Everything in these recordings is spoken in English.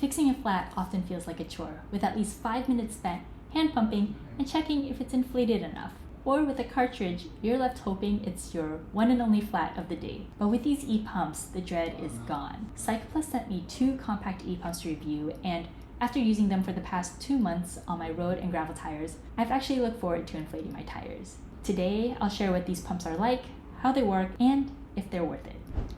Fixing a flat often feels like a chore, with at least 5 minutes spent hand pumping and checking if it's inflated enough. Or with a cartridge, you're left hoping it's your one and only flat of the day. But with these e-pumps, the dread is gone. Cycplus sent me 2 compact e-pumps to review, and after using them for the past 2 months on my road and gravel tires, I've actually looked forward to inflating my tires. Today, I'll share what these pumps are like, how they work, and if they're worth it.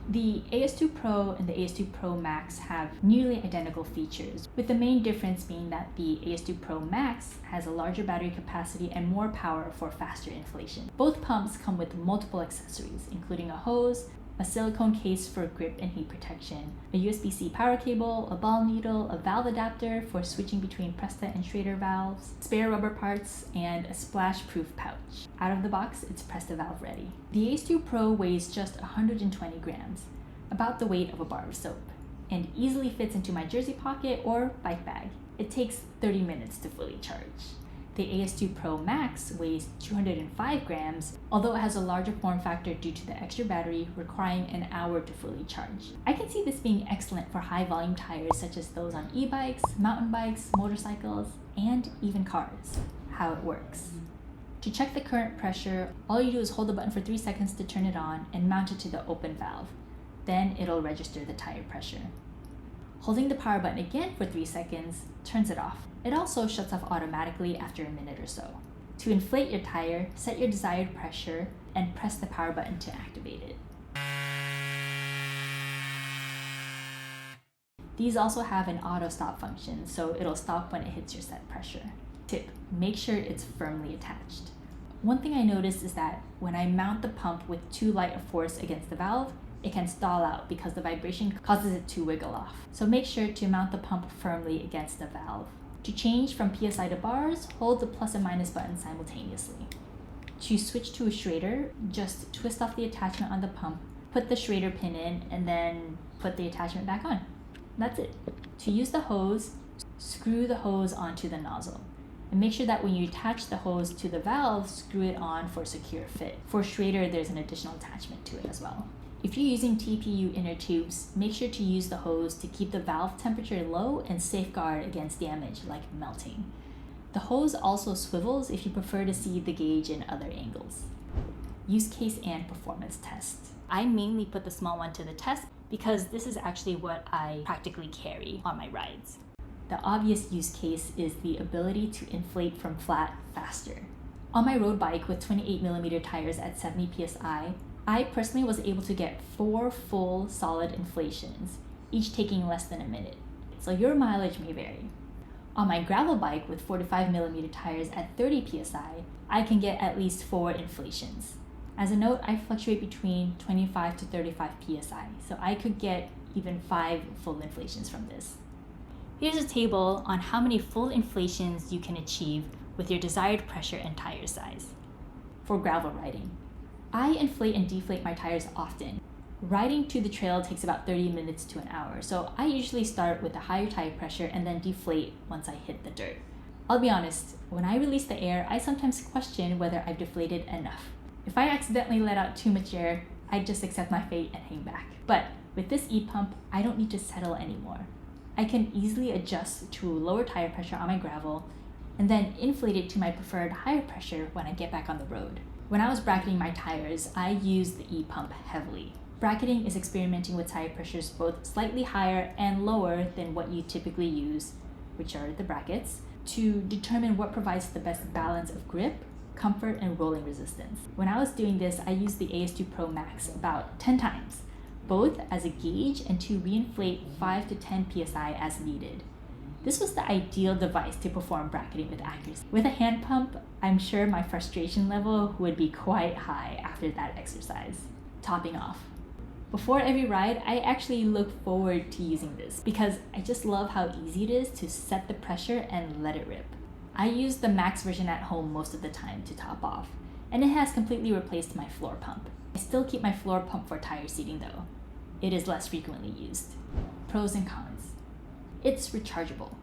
The AS2 Pro and the AS2 Pro Max have nearly identical features, with the main difference being that the AS2 Pro Max has a larger battery capacity and more power for faster inflation. Both pumps come with multiple accessories, including a hose, a silicone case for grip and heat protection, a USB-C power cable, a ball needle, a valve adapter for switching between Presta and Schrader valves, spare rubber parts, and a splash-proof pouch. Out of the box, it's Presta valve ready. The AS2 Pro weighs just 120 grams, about the weight of a bar of soap, and easily fits into my jersey pocket or bike bag. It takes 30 minutes to fully charge. The AS2 Pro Max weighs 205 grams, although it has a larger form factor due to the extra battery requiring an hour to fully charge. I can see this being excellent for high volume tires such as those on e-bikes, mountain bikes, motorcycles, and even cars. How it works. To check the current pressure, all you do is hold the button for 3 seconds to turn it on and mount it to the open valve. Then it'll register the tire pressure. Holding the power button again for 3 seconds turns it off. It also shuts off automatically after a minute or so. To inflate your tire, set your desired pressure and press the power button to activate it. These also have an auto stop function, so it'll stop when it hits your set pressure. Tip: make sure it's firmly attached. One thing I noticed is that when I mount the pump with too light a force against the valve, it can stall out because the vibration causes it to wiggle off. So make sure to mount the pump firmly against the valve. To change from PSI to bars, hold the plus and minus button simultaneously. To switch to a Schrader, just twist off the attachment on the pump, put the Schrader pin in, and then put the attachment back on. That's it. To use the hose, screw the hose onto the nozzle. And make sure that when you attach the hose to the valve, screw it on for a secure fit. For Schrader, there's an additional attachment to it as well. If you're using TPU inner tubes, make sure to use the hose to keep the valve temperature low and safeguard against damage like melting. The hose also swivels if you prefer to see the gauge in other angles. Use case and performance test. I mainly put the small one to the test because this is actually what I practically carry on my rides. The obvious use case is the ability to inflate from flat faster. On my road bike with 28mm tires at 70 psi, I personally was able to get 4 full solid inflations, each taking less than a minute. So your mileage may vary. On my gravel bike with 45mm tires at 30 psi, I can get at least 4 inflations. As a note, I fluctuate between 25 to 35 psi, so I could get even 5 full inflations from this. Here's a table on how many full inflations you can achieve with your desired pressure and tire size. For gravel riding, I inflate and deflate my tires often. Riding to the trail takes about 30 minutes to an hour, so I usually start with a higher tire pressure and then deflate once I hit the dirt. I'll be honest, when I release the air, I sometimes question whether I've deflated enough. If I accidentally let out too much air, I just accept my fate and hang back. But with this e-pump, I don't need to settle anymore. I can easily adjust to lower tire pressure on my gravel and then inflate it to my preferred higher pressure when I get back on the road. When I was bracketing my tires, I used the e-pump heavily. Bracketing is experimenting with tire pressures both slightly higher and lower than what you typically use, which are the brackets, to determine what provides the best balance of grip, comfort, and rolling resistance. When I was doing this, I used the AS2 Pro Max about 10 times, both as a gauge and to reinflate 5 to 10 psi as needed. This was the ideal device to perform bracketing with accuracy. With a hand pump, I'm sure my frustration level would be quite high after that exercise. Topping off. Before every ride, I actually look forward to using this because I just love how easy it is to set the pressure and let it rip. I use the Max version at home most of the time to top off, and it has completely replaced my floor pump. I still keep my floor pump for tire seating though. It is less frequently used. Pros and cons. It's rechargeable.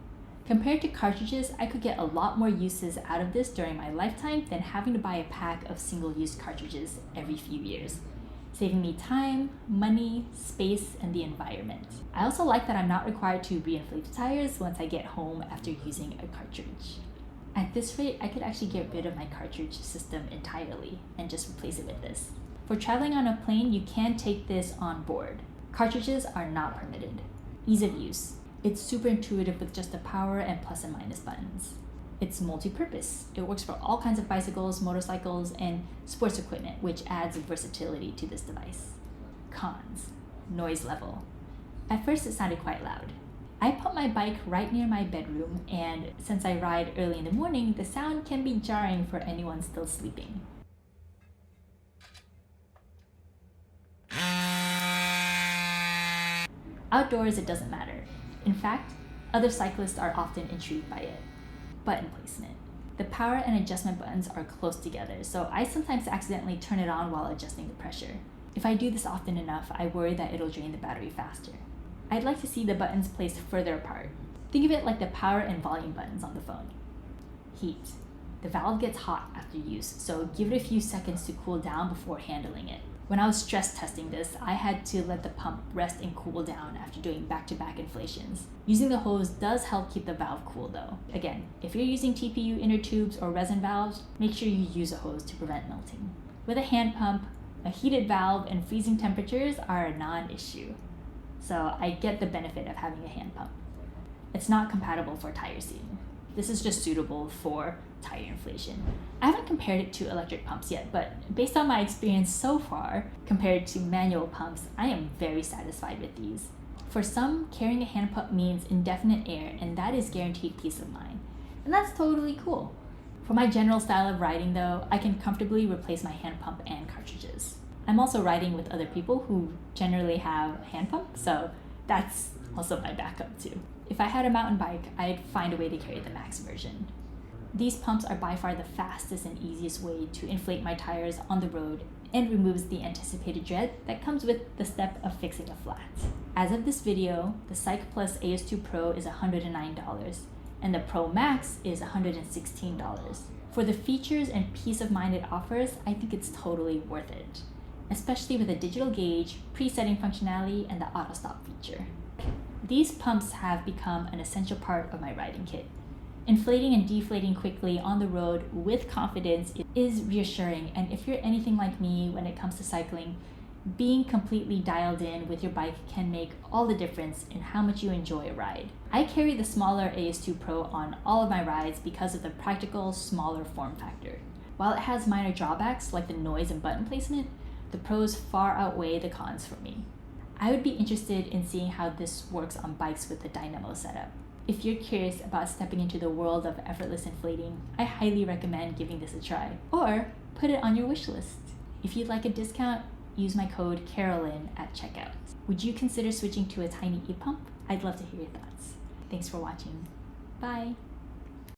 Compared to cartridges, I could get a lot more uses out of this during my lifetime than having to buy a pack of single-use cartridges every few years. saving me time, money, space, and the environment. I also like that I'm not required to reinflate the tires once I get home after using a cartridge. At this rate, I could actually get rid of my cartridge system entirely and just replace it with this. For traveling on a plane, you can take this on board. Cartridges are not permitted. Ease of use. It's super intuitive with just the power and plus and minus buttons. It's multi-purpose. It works for all kinds of bicycles, motorcycles, and sports equipment, which adds versatility to this device. Cons. Noise level. At first, it sounded quite loud. I put my bike right near my bedroom, and since I ride early in the morning, the sound can be jarring for anyone still sleeping. Outdoors, it doesn't matter. In fact, other cyclists are often intrigued by it. Button placement. The power and adjustment buttons are close together, so I sometimes accidentally turn it on while adjusting the pressure. If I do this often enough, I worry that it'll drain the battery faster. I'd like to see the buttons placed further apart. Think of it like the power and volume buttons on the phone. Heat. The valve gets hot after use, so give it a few seconds to cool down before handling it. When I was stress testing this, I had to let the pump rest and cool down after doing back-to-back inflations. Using the hose does help keep the valve cool though. Again, if you're using TPU inner tubes or resin valves, make sure you use a hose to prevent melting. With a hand pump, a heated valve and freezing temperatures are a non-issue. So I get the benefit of having a hand pump. It's not compatible for tire seating. This is just suitable for tire inflation. I haven't compared it to electric pumps yet, but based on my experience so far, compared to manual pumps, I am very satisfied with these. For some, carrying a hand pump means indefinite air, and that is guaranteed peace of mind. And that's totally cool. For my general style of riding though, I can comfortably replace my hand pump and cartridges. I'm also riding with other people who generally have a hand pump, so that's also my backup too. If I had a mountain bike, I'd find a way to carry the max version. These pumps are by far the fastest and easiest way to inflate my tires on the road and removes the anticipated dread that comes with the step of fixing a flat. As of this video, the Cycplus AS2 Pro is $109 and the Pro Max is $116. For the features and peace of mind it offers, I think it's totally worth it, especially with a digital gauge, presetting functionality, and the auto stop feature. These pumps have become an essential part of my riding kit. Inflating and deflating quickly on the road with confidence is reassuring, and if you're anything like me when it comes to cycling, being completely dialed in with your bike can make all the difference in how much you enjoy a ride. I carry the smaller AS2 Pro on all of my rides because of the practical, smaller form factor. While it has minor drawbacks like the noise and button placement, the pros far outweigh the cons for me. I would be interested in seeing how this works on bikes with the dynamo setup. If you're curious about stepping into the world of effortless inflating, I highly recommend giving this a try, or put it on your wish list. If you'd like a discount, use my code Carolyn at checkout. Would you consider switching to a tiny e-pump? I'd love to hear your thoughts. Thanks for watching. Bye!